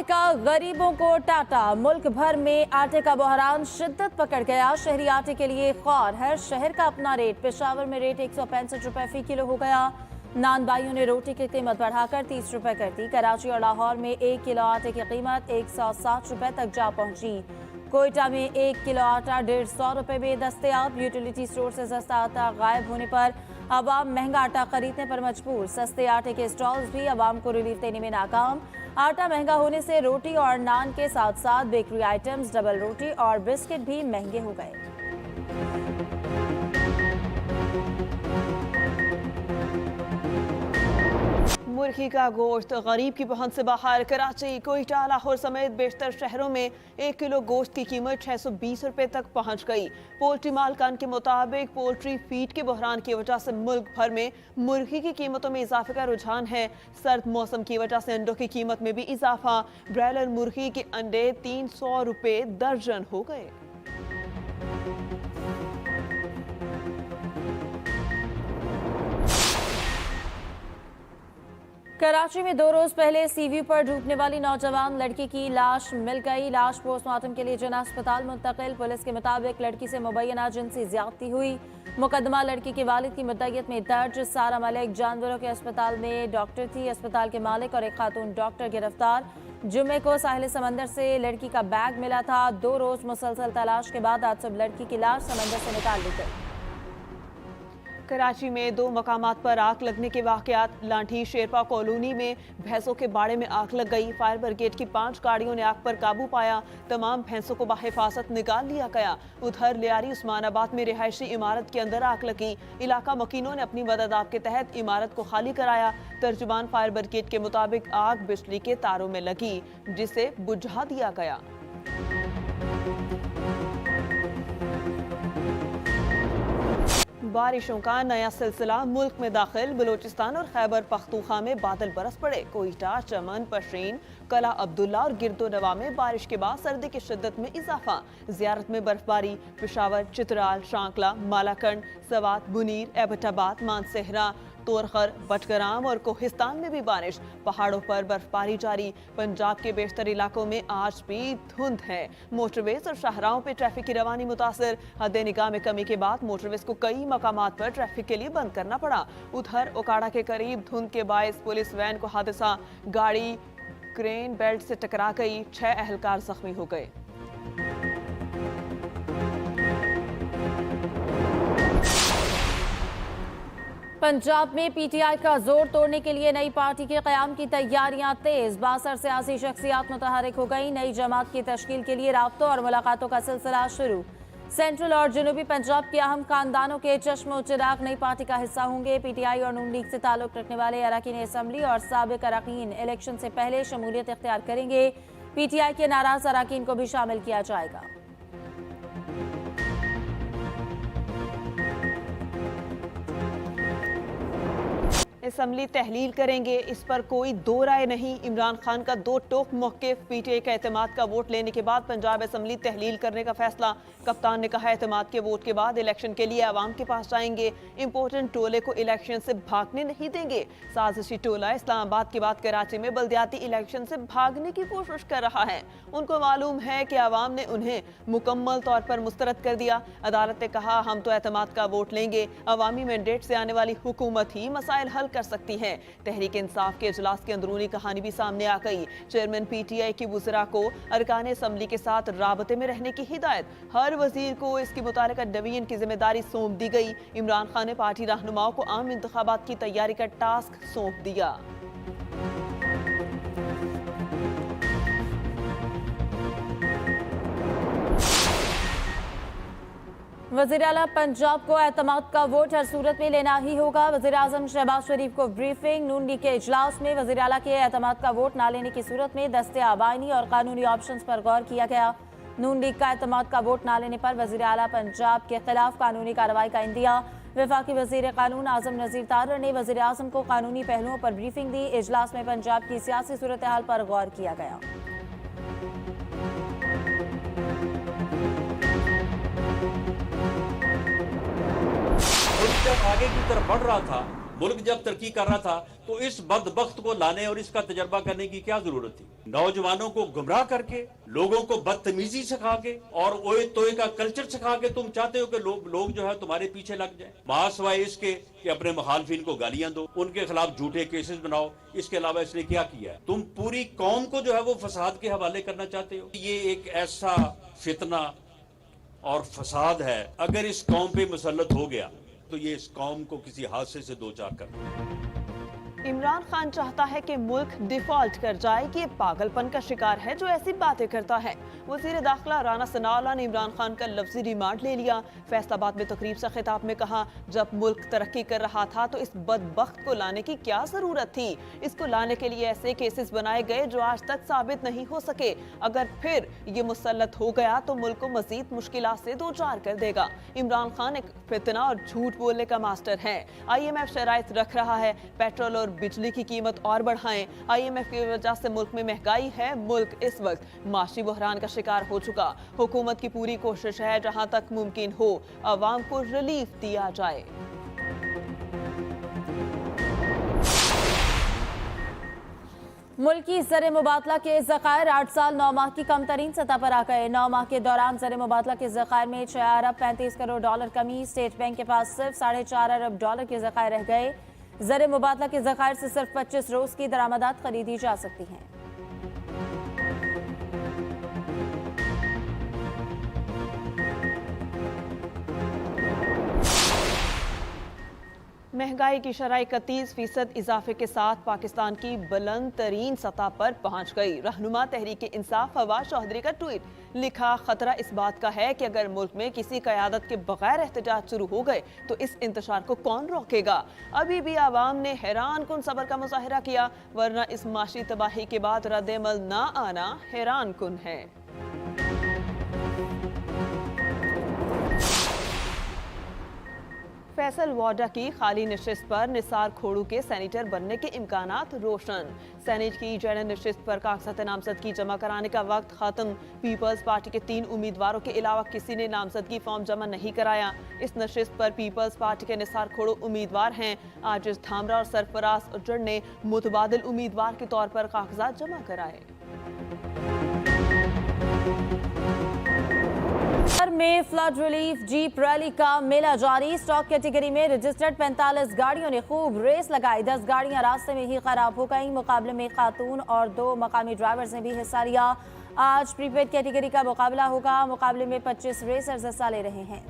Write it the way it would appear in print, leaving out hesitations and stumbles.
आटे का गरीबों को टाटा। मुल्क भर में आटे का बहरान शिद्दत पकड़ गया। शहरी आटे के लिए खौर, हर शहर का अपना रेट। पेशावर में रेट 165 रुपए फी किलो हो गया। नान भाइयों ने रोटी की कीमत बढ़ाकर 30 रुपए कर दी। कराची और लाहौर में 1 किलो आटे की कीमत 160 रुपए तक जा पहुंची। कोयटा में 1 किलो आटा 150 रुपए में दस्तयाब। यूटिलिटी स्टोर से सस्ता आटा गायब होने पर अवाम महंगा आटा खरीदने पर मजबूर। सस्ते आटे के स्टॉल्स भी अवाम को रिलीफ देने में नाकाम। आटा महंगा होने से रोटी और नान के साथ साथ बेकरी आइटम्स, डबल रोटी और बिस्किट भी महंगे हो गए। मुर्गी का गोश्त गरीब की पहुंच से बाहर। कराची, कोयटा, लाहौर समेत बेशतर शहरों में 1 किलो गोश्त की कीमत 620 रुपए तक पहुंच गई। पोल्ट्री मालकान के मुताबिक पोल्ट्री फीड के बहरान की वजह से मुल्क भर में मुर्गी की कीमतों में इजाफे का रुझान है। सर्द मौसम की वजह से अंडों की कीमत में भी इजाफा। ब्रायलर मुर्गी के अंडे 300 रुपए दर्जन हो गए। कराची में 2 रोज पहले सीव्यू पर डूबने वाली नौजवान लड़की की लाश मिल गई। लाश पोस्टमार्टम के लिए जना अस्पताल मुंतकिल। पुलिस के मुताबिक लड़की से मुबैना जिनसी ज्यादती हुई। मुकदमा लड़की के वालिद की मुद्दईयत में दर्ज। सारा मलिक जानवरों के अस्पताल में डॉक्टर थी। अस्पताल के मालिक और एक खातून डॉक्टर गिरफ्तार। जुम्मे को साहिल समंदर से लड़की का बैग मिला था। 2 रोज मुसलसल तलाश के बाद आज सुबह लड़की की लाश समंदर से निकाल ली गई। कराची में 2 मकामात पर आग लगने के वाकयात। लाठी शेरपा कॉलोनी में भैंसों के बाड़े में आग लग गई। फायर ब्रिगेड की 5 गाड़ियों ने आग पर काबू पाया। तमाम भैंसों को बाहिफाजत निकाल लिया गया। उधर लियारी उस्मानाबाद में रिहायशी इमारत के अंदर आग लगी। इलाका मकीनों ने अपनी मदद आप के तहत इमारत को खाली कराया। तर्जुमान फायर ब्रिगेड के मुताबिक आग बिजली के तारों में लगी, जिसे बुझा दिया गया। बारिशों का नया सिलसिला मुल्क में दाखिल। बलोचिस्तान और खैबर पख्तूनख्वा में बादल बरस पड़े। कोयटा, चमन, पशरीन, कला अब्दुल्ला और गिरदो नवा में बारिश के बाद सर्दी की शिद्दत में इजाफा। जियारत में बर्फबारी। पेशावर, चित्राल, शांकला, मालाकंड, सवात, बुनीर, एबटाबाद, मानसेहरा, तोरखर, बटग्राम और कोहिस्तान में भी बारिश। पहाड़ों पर बर्फबारी जारी। पंजाब के बेशतर इलाकों में आज भी धुंध है। मोटरवेज और शाहराहों पर ट्रैफिक की रवानी मुतासर। हद निगाह में कमी के बाद मोटरवेज को कई मकामात पर ट्रैफिक के लिए बंद करना पड़ा। उधर ओकाड़ा के करीब धुंध के बायस पुलिस वैन को हादसा। गाड़ी क्रेन बेल्ट से टकरा गई। 6 अहलकार जख्मी हो गए। पंजाब में पीटीआई का जोर तोड़ने के लिए नई पार्टी के क़याम की तैयारियां तेज। 62 सियासी शख्सियात मुतहरिक हो गई। नई जमात की तश्कील के लिए राब्तों और मुलाकातों का सिलसिला शुरू। सेंट्रल और जनूबी पंजाब के अहम खानदानों के चश्मो चिराग नई पार्टी का हिस्सा होंगे। पीटीआई और नून लीग से ताल्लुक रखने वाले अरकान असम्बली और साबिक अरकान इलेक्शन से पहले शमूलियत इख्तियार करेंगे। पीटीआई के नाराज अरकान को भी शामिल किया जाएगा। असम्बली तहलील करेंगे, इस पर कोई दो राय नहीं। इमरान खान का 2 टोक मौक़िफ़। पीटीआई का एतमाद का वोट लेने के बाद पंजाब असम्बली तहलील करने का फैसला। कप्तान ने कहा एतमाद के वोट के बाद इलेक्शन के लिए आवाम के पास जाएंगे। इंपोर्टेंट टोले को इलेक्शन से भागने नहीं देंगे। साजिशी टोला इस्लामाबाद के बाद कराची में बल्दियाती इलेक्शन से भागने की कोशिश कर रहा है। उनको मालूम है कि आवाम ने उन्हें मुकम्मल तौर पर मुस्तरद कर दिया। अदालत ने कहा हम तो एतमाद का वोट लेंगे। अवामी मैंडेट से आने वाली हुकूमत ही मसाइल हल कर सकती है। तहरीक इंसाफ के इजलास की अंदरूनी कहानी भी सामने आ गई। चेयरमैन पीटीआई की वुज़रा को अरकान असम्बली के साथ राबते में रहने की हिदायत। हर वजीर को इसकी मुतालिका डिवीजन की जिम्मेदारी सौंप दी गई। इमरान खान ने पार्टी रहनुमाओं को आम इंतखाबात की तैयारी का टास्क सौंप दिया। वज़ीर आला पंजाब को एतमाद का वोट हर सूरत में लेना ही होगा। वज़ीर आज़म शहबाज शरीफ को ब्रीफिंग। नून लीग के इजलास में वज़ीर आला के एतमाद का वोट न लेने की सूरत में दस्ते आवाइनी और कानूनी ऑप्शंस पर गौर किया गया। नून लीग का एतमाद का वोट न लेने पर वज़ीर आला पंजाब के खिलाफ कानूनी कार्रवाई का इंदिया। वफाकी वज़ीर कानून आज़म नज़ीर तारर ने वज़ीर आज़म को कानूनी पहलुओं पर ब्रीफिंग दी। इजलास में पंजाब की सियासी सूरत हाल पर गौर किया गया। जब आगे की तरफ बढ़ रहा था, मुल्क जब तरक्की कर रहा था तो इस बदबख्त को लाने और इसका तजर्बा करने की क्या जरूरत थी? नौजवानों को गुमराह करके, लोगों को बदतमीजी सिखा के और ओए तोए का कल्चर सिखा के तुम चाहते हो कि लोग जो है तुम्हारे पीछे लग जाए। महासवाए इसके कि अपने मुखालफिन को गालियां दो, उनके खिलाफ झूठे केसेस बनाओ। इसके अलावा इसने क्या किया है? तुम पूरी कौम को जो है वो फसाद के हवाले करना चाहते हो। ये एक ऐसा फितना और फसाद है, अगर इस कौम पे मुसल्लत हो गया तो ये इस कौम को किसी हादसे से दो चार कर। इमरान खान चाहता है कि मुल्क डिफॉल्ट कर जाए कि ये पागलपन का शिकार है जो ऐसी बातें करता है। वजीर दाखिला राना सनाउल्लाह ने इमरान खान का लफ्जी रिमांड ले लिया। फैसलाबाद में तकरीब से खिताब में कहा, जब मुल्क तरक्की कर रहा था तो इस बदबख्त को लाने की क्या जरूरत थी? इसको लाने के लिए ऐसे केसेस बनाए गए जो आज तक साबित नहीं हो सके। अगर फिर ये मुसल्लत हो गया तो मुल्क को मजीद मुश्किलात से दो चार कर देगा। इमरान खान एक फितना और झूठ बोलने का मास्टर है। IMF शराइत रख रहा है पेट्रोल और बिजली की कीमत और बढ़ाएं। IMF की वजह से मुल्क में महंगाई है। मुल्क इस वक्त माशी बहरान का शिकार हो चुका। हुकूमत की पूरी कोशिश है जहां तक मुमकिन हो अवाम को रिलीफ दिया जाए। मुल्की ज़र मुबादला के ज़खायर 8 साल 9 माह की कम तरीन सतह पर आ गए। 9 माह के दौरान ज़र मुबादला के ज़खायर में 6 अरब 35 करोड़ डॉलर कमी। स्टेट बैंक के पास सिर्फ 4.5 अरब डॉलर के ज़खायर रह गए। ज़र मुबादला के ज़खायर से सिर्फ 25 रोज की दरामदात खरीदी जा सकती हैं। महंगाई की शरह 31% इजाफे के साथ पाकिस्तान की बुलंद तरीन सतह पर पहुंच गई। रहनुमा तहरीक इंसाफ फवाद चौधरी का ट्वीट, लिखा, खतरा इस बात का है कि अगर मुल्क में किसी क़यादत के बगैर एहतजाज शुरू हो गए तो इस इंतशार को कौन रोकेगा। अभी भी आवाम ने हैरान कुन सब्र का मुजाहिरा किया, वरना इस माशी तबाही के बाद रद्द-ए-अमल ना आना हैरान कुन है। फैसल वाडा की खाली नशिस्त पर निसार खोड़ू के सेनेटर बनने के इम्कानात रोशन। सेनेट की जनरल नशिस्त पर कागजात नामजदगी जमा कराने का वक्त खत्म। पीपल्स पार्टी के 3 उम्मीदवारों के अलावा किसी ने नामजदगी फॉर्म जमा नहीं कराया। इस नशिस्त पर पीपल्स पार्टी के निसार खोड़ू उम्मीदवार हैं। आजिज धामरा और सरफराज उज्जड़ ने मुतबादिल उम्मीदवार के तौर पर कागजात जमा कराए। में फ्लड रिलीफ जीप रैली का मेला जारी। स्टॉक कैटेगरी में रजिस्टर्ड 45 गाड़ियों ने खूब रेस लगाई। 10 गाड़ियां रास्ते में ही खराब हो गईं। मुकाबले में खातून और 2 मकामी ड्राइवर्स ने भी हिस्सा लिया। आज प्रीपेड कैटेगरी का मुकाबला होगा। मुकाबले में 25 रेसर्स हिस्सा ले रहे हैं।